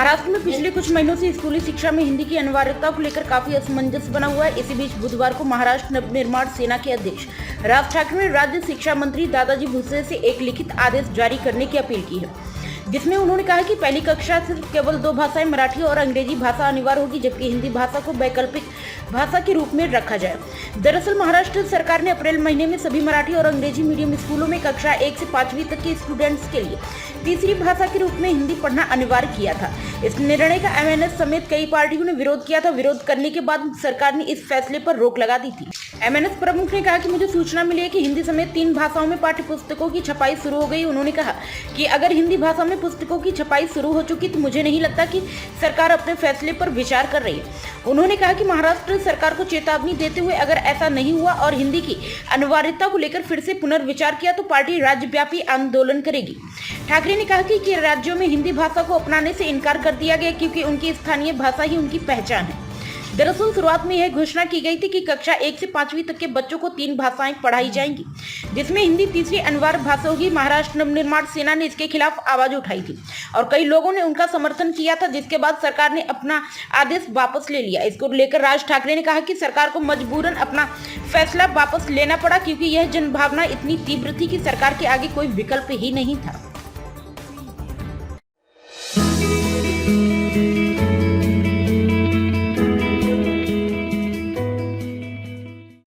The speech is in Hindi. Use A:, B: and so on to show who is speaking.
A: महाराष्ट्र में पिछले कुछ महीनों से स्कूली शिक्षा में हिंदी की अनिवार्यता को लेकर काफी असमंजस बना हुआ है। इसी बीच बुधवार को महाराष्ट्र नवनिर्माण सेना के अध्यक्ष राज ठाकरे ने राज्य शिक्षा मंत्री दादाजी भुसे से एक लिखित आदेश जारी करने की अपील की है, जिसमें उन्होंने कहा कि पहली कक्षा से केवल 2 भाषाएं मराठी और अंग्रेजी भाषा अनिवार्य होगी, जबकि हिंदी भाषा को वैकल्पिक भाषा के रूप में रखा जाए। दरअसल महाराष्ट्र सरकार ने अप्रैल महीने में सभी मराठी और अंग्रेजी मीडियम स्कूलों में कक्षा 1 से 5वीं तक के स्टूडेंट्स के लिए तीसरी भाषा के रूप में हिंदी पढ़ना अनिवार्य किया था। इस निर्णय का एमएनएस समेत कई पार्टियों ने विरोध किया था। विरोध करने के बाद सरकार ने इस फैसले पर रोक लगा दी थी। एमएनएस प्रमुख ने कहा कि मुझे सूचना मिली है कि हिंदी समेत 3 भाषाओं में पाठ्य पुस्तकों की छपाई शुरू हो गई। उन्होंने कहा कि अगर हिंदी भाषा में पुस्तकों की छपाई शुरू हो चुकी तो मुझे नहीं लगता कि सरकार अपने फैसले पर विचार कर रही है। उन्होंने कहा कि महाराष्ट्र सरकार को चेतावनी देते हुए अगर ऐसा नहीं हुआ और हिंदी की अनिवार्यता को लेकर फिर से पुनर्विचार किया तो पार्टी राज्यव्यापी आंदोलन करेगी। ठाकरे ने कहा कि राज्यों में हिंदी भाषा को अपनाने से इनकार कर दिया गया क्योंकि उनकी स्थानीय भाषा ही उनकी पहचान है। दरअसल शुरुआत में यह घोषणा की गई थी कि कक्षा 1 से 5वीं तक के बच्चों को 3 भाषाएं पढ़ाई जाएंगी, जिसमें हिंदी तीसरी अनिवार्य भाषा होगी। महाराष्ट्र नवनिर्माण सेना ने इसके खिलाफ आवाज उठाई थी और कई लोगों ने उनका समर्थन किया था, जिसके बाद सरकार ने अपना आदेश वापस ले लिया। इसको लेकर राज ठाकरे ने कहा कि सरकार को मजबूरन अपना फैसला वापस लेना पड़ा क्योंकि यह जनभावना इतनी तीव्र थी कि सरकार के आगे कोई विकल्प ही नहीं था।